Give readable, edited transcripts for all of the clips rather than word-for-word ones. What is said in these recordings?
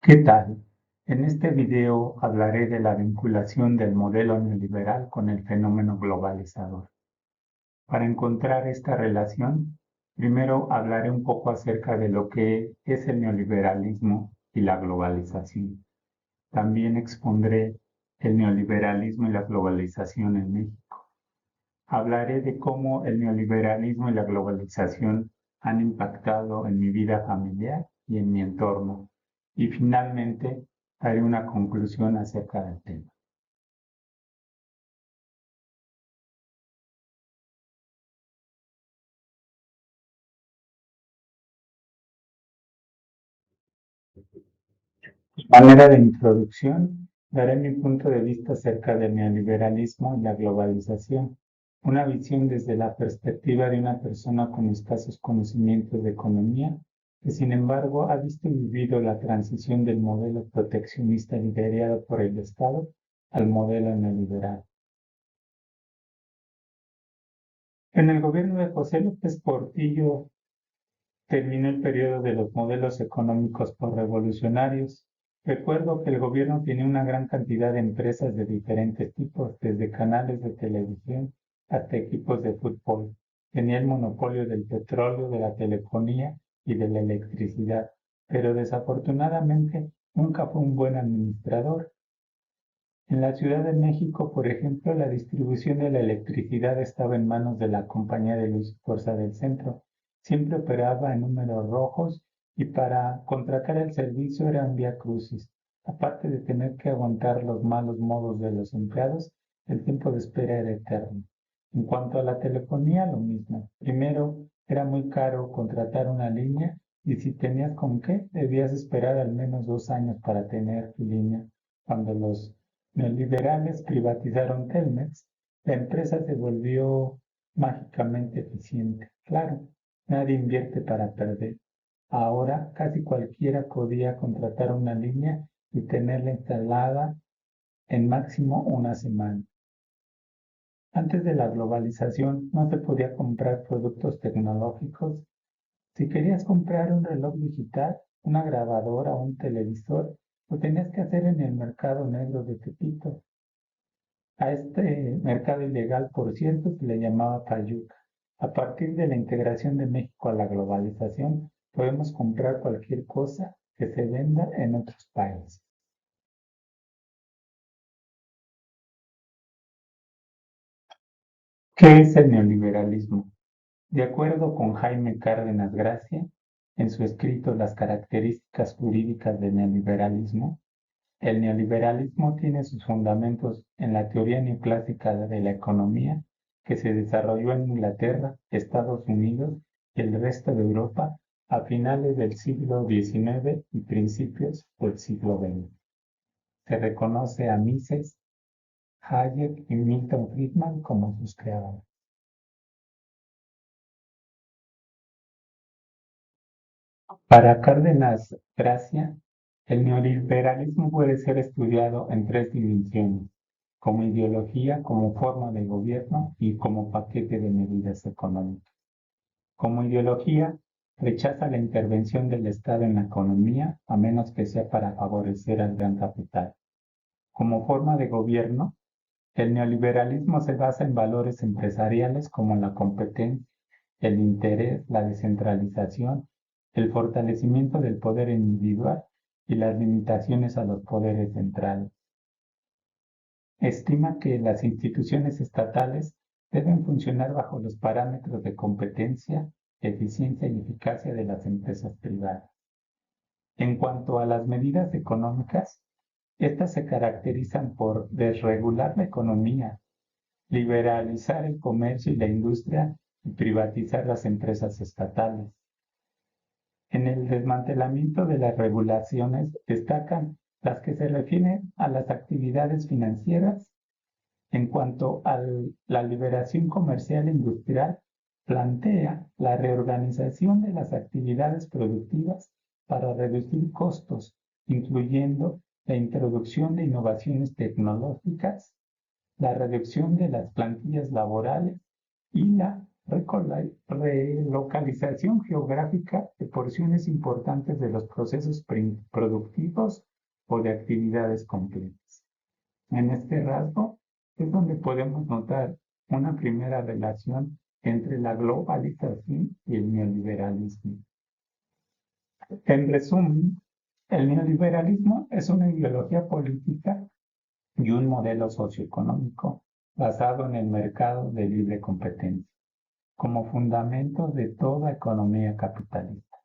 ¿Qué tal? En este video hablaré de la vinculación del modelo neoliberal con el fenómeno globalizador. Para encontrar esta relación, primero hablaré un poco acerca de lo que es el neoliberalismo y la globalización. También expondré el neoliberalismo y la globalización en México. Hablaré de cómo el neoliberalismo y la globalización han impactado en mi vida familiar y en mi entorno. Y finalmente haré una conclusión acerca del tema. De manera de introducción, daré mi punto de vista acerca del neoliberalismo y la globalización, una visión desde la perspectiva de una persona con escasos conocimientos de economía, que sin embargo ha visto y vivido la transición del modelo proteccionista liderado por el Estado al modelo neoliberal. En el gobierno de José López Portillo terminó el periodo de los modelos económicos posrevolucionarios. Recuerdo que el gobierno tenía una gran cantidad de empresas de diferentes tipos, desde canales de televisión hasta equipos de fútbol. Tenía el monopolio del petróleo, de la telefonía y de la electricidad, pero desafortunadamente nunca fue un buen administrador. En la Ciudad de México, por ejemplo, la distribución de la electricidad estaba en manos de la Compañía de Luz y Fuerza del Centro. Siempre operaba en números rojos y para contratar el servicio era un viacrucis. Aparte de tener que aguantar los malos modos de los empleados, el tiempo de espera era eterno. En cuanto a la telefonía, lo mismo. Primero, era muy caro contratar una línea y si tenías con qué, debías esperar al menos 2 años para tener tu línea. Cuando los neoliberales privatizaron Telmex, la empresa se volvió mágicamente eficiente. Claro, nadie invierte para perder. Ahora casi cualquiera podía contratar una línea y tenerla instalada en máximo una semana. Antes de la globalización no se podía comprar productos tecnológicos. Si querías comprar un reloj digital, una grabadora o un televisor, lo tenías que hacer en el mercado negro de Tepito. A este mercado ilegal, por cierto, se le llamaba Fayuca. A partir de la integración de México a la globalización, podemos comprar cualquier cosa que se venda en otros países. ¿Qué es el neoliberalismo? De acuerdo con Jaime Cárdenas Gracia, en su escrito Las características jurídicas del neoliberalismo, el neoliberalismo tiene sus fundamentos en la teoría neoclásica de la economía que se desarrolló en Inglaterra, Estados Unidos y el resto de Europa a finales del siglo XIX y principios del siglo XX. Se reconoce a Mises, Hayek y Milton Friedman como sus creadores. Para Cárdenas Gracia, el neoliberalismo puede ser estudiado en tres dimensiones: como ideología, como forma de gobierno y como paquete de medidas económicas. Como ideología, rechaza la intervención del Estado en la economía, a menos que sea para favorecer al gran capital. Como forma de gobierno, el neoliberalismo se basa en valores empresariales como la competencia, el interés, la descentralización, el fortalecimiento del poder individual y las limitaciones a los poderes centrales. Estima que las instituciones estatales deben funcionar bajo los parámetros de competencia, eficiencia y eficacia de las empresas privadas. En cuanto a las medidas económicas, estas se caracterizan por desregular la economía, liberalizar el comercio y la industria y privatizar las empresas estatales. En el desmantelamiento de las regulaciones destacan las que se refieren a las actividades financieras. En cuanto a la liberación comercial e industrial, plantea la reorganización de las actividades productivas para reducir costos, incluyendo la introducción de innovaciones tecnológicas, la reducción de las plantillas laborales y la relocalización geográfica de porciones importantes de los procesos productivos o de actividades completas. En este rasgo es donde podemos notar una primera relación entre la globalización y el neoliberalismo. En resumen, el neoliberalismo es una ideología política y un modelo socioeconómico basado en el mercado de libre competencia como fundamento de toda economía capitalista.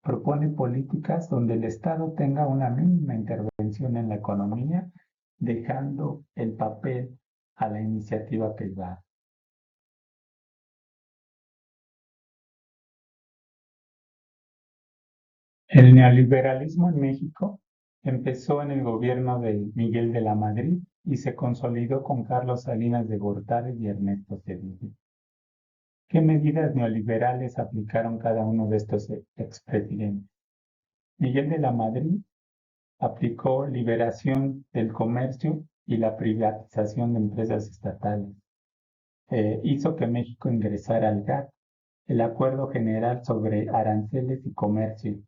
Propone políticas donde el Estado tenga una mínima intervención en la economía, dejando el papel a la iniciativa privada. El neoliberalismo en México empezó en el gobierno de Miguel de la Madrid y se consolidó con Carlos Salinas de Gortari y Ernesto Zedillo. ¿Qué medidas neoliberales aplicaron cada uno de estos expresidentes? Miguel de la Madrid aplicó liberación del comercio y la privatización de empresas estatales. Hizo que México ingresara al GATT, el Acuerdo General sobre Aranceles y Comercio,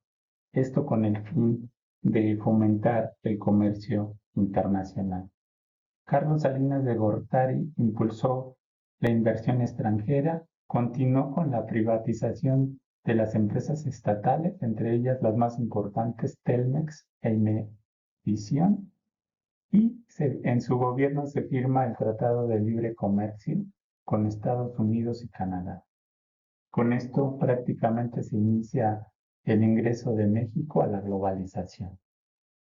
esto con el fin de fomentar el comercio internacional. Carlos Salinas de Gortari impulsó la inversión extranjera, continuó con la privatización de las empresas estatales, entre ellas las más importantes Telmex e Imevisión, y en su gobierno se firma el Tratado de Libre Comercio con Estados Unidos y Canadá. Con esto prácticamente se inicia el ingreso de México a la globalización.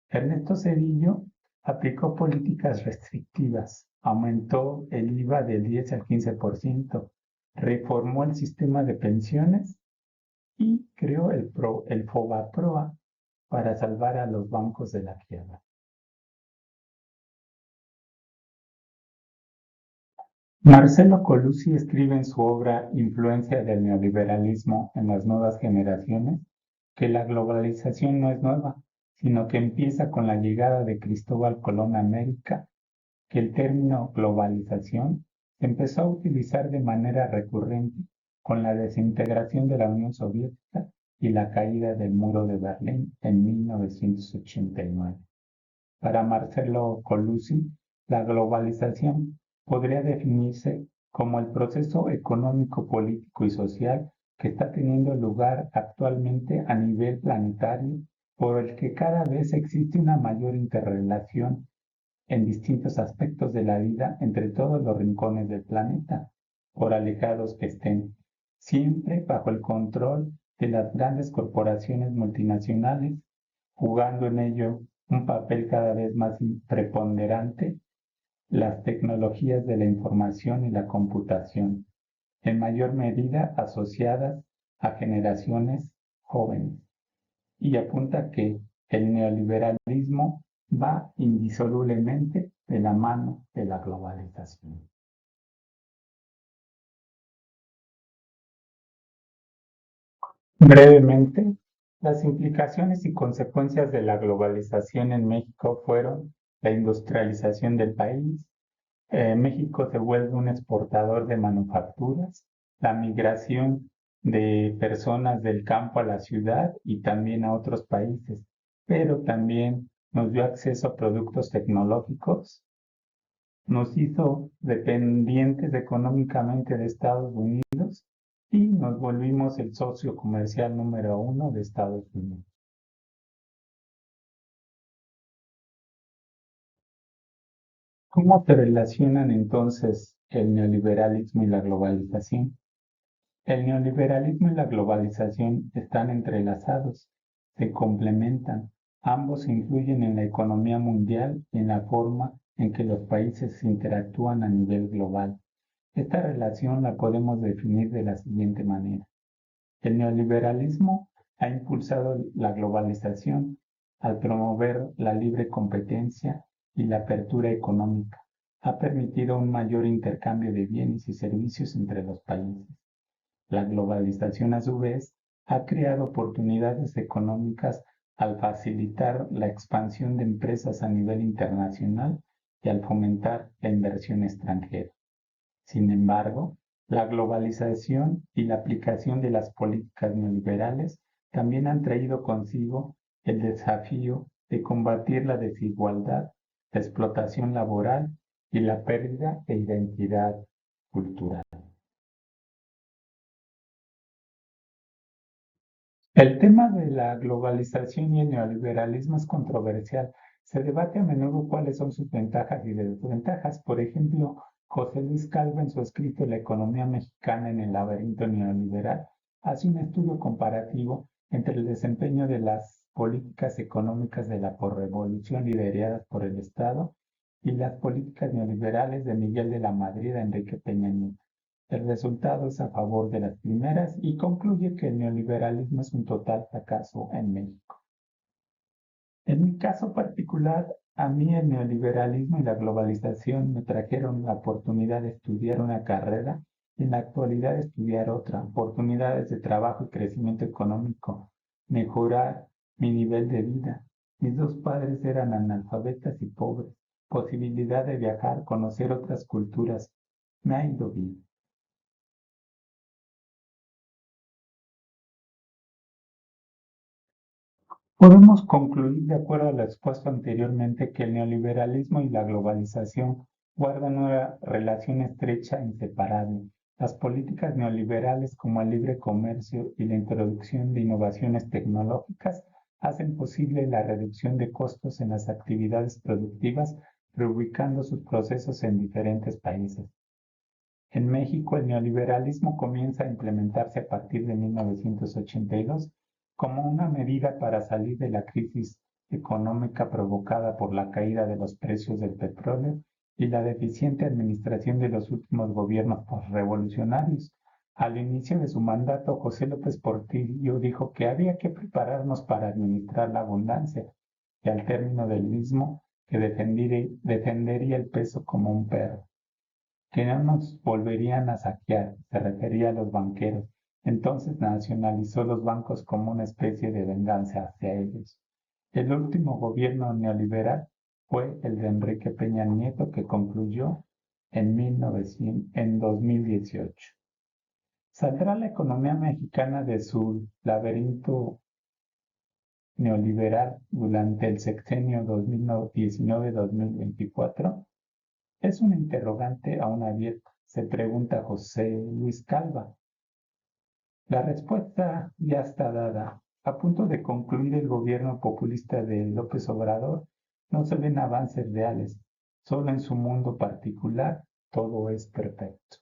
Ernesto Zedillo aplicó políticas restrictivas, aumentó el IVA del 10 al 15%, reformó el sistema de pensiones y creó el FOBAPROA para salvar a los bancos de la quiebra. Marcelo Colucci escribe en su obra Influencia del neoliberalismo en las nuevas generaciones que la globalización no es nueva, sino que empieza con la llegada de Cristóbal Colón a América, que el término globalización se empezó a utilizar de manera recurrente con la desintegración de la Unión Soviética y la caída del muro de Berlín en 1989. Para Marcelo Colucci, la globalización podría definirse como el proceso económico, político y social que está teniendo lugar actualmente a nivel planetario, por el que cada vez existe una mayor interrelación en distintos aspectos de la vida entre todos los rincones del planeta, por alejados que estén, siempre bajo el control de las grandes corporaciones multinacionales, jugando en ello un papel cada vez más preponderante las tecnologías de la información y la computación, en mayor medida asociadas a generaciones jóvenes, y apunta que el neoliberalismo va indisolublemente de la mano de la globalización. Brevemente, las implicaciones y consecuencias de la globalización en México fueron la industrialización del país. México se vuelve un exportador de manufacturas, la migración de personas del campo a la ciudad y también a otros países, pero también nos dio acceso a productos tecnológicos, nos hizo dependientes económicamente de Estados Unidos y nos volvimos el socio comercial número uno de Estados Unidos. ¿Cómo se relacionan entonces el neoliberalismo y la globalización? El neoliberalismo y la globalización están entrelazados, se complementan, ambos influyen en la economía mundial y en la forma en que los países interactúan a nivel global. Esta relación la podemos definir de la siguiente manera. El neoliberalismo ha impulsado la globalización al promover la libre competencia y la apertura económica. Ha permitido un mayor intercambio de bienes y servicios entre los países. La globalización, a su vez, ha creado oportunidades económicas al facilitar la expansión de empresas a nivel internacional y al fomentar la inversión extranjera. Sin embargo, La globalización y la aplicación de las políticas neoliberales también han traído consigo el desafío de combatir la desigualdad, la explotación laboral y la pérdida de identidad cultural. El tema de la globalización y el neoliberalismo es controversial. Se debate a menudo cuáles son sus ventajas y desventajas. Por ejemplo, José Luis Calvo en su escrito La economía mexicana en el laberinto neoliberal hace un estudio comparativo entre el desempeño de las políticas económicas de la porrevolución lideradas por el Estado y las políticas neoliberales de Miguel de la Madrid a Enrique Peña Nieto. El resultado es a favor de las primeras y concluye que el neoliberalismo es un total fracaso en México. En mi caso particular, a mí el neoliberalismo y la globalización me trajeron la oportunidad de estudiar una carrera y en la actualidad estudiar otra, oportunidades de trabajo y crecimiento económico, mejorar mi nivel de vida. Mis dos padres eran analfabetas y pobres, posibilidad de viajar, conocer otras culturas. Me ha ido bien. Podemos concluir, de acuerdo a lo expuesto anteriormente, que el neoliberalismo y la globalización guardan una relación estrecha e inseparable. Las políticas neoliberales como el libre comercio y la introducción de innovaciones tecnológicas hacen posible la reducción de costos en las actividades productivas, reubicando sus procesos en diferentes países. En México, el neoliberalismo comienza a implementarse a partir de 1982 como una medida para salir de la crisis económica provocada por la caída de los precios del petróleo y la deficiente administración de los últimos gobiernos postrevolucionarios. Al inicio de su mandato, José López Portillo dijo que había que prepararnos para administrar la abundancia y al término del mismo que defendería el peso como un perro que no nos volverían a saquear, se refería a los banqueros. Entonces nacionalizó los bancos como una especie de venganza hacia ellos. El último gobierno neoliberal fue el de Enrique Peña Nieto, que concluyó en 2018. ¿Saldrá la economía mexicana de su laberinto neoliberal durante el sexenio 2019-2024? Es una interrogante aún abierta, se pregunta José Luis Calva. La respuesta ya está dada. A punto de concluir el gobierno populista de López Obrador, no se ven avances reales. Solo en su mundo particular todo es perfecto.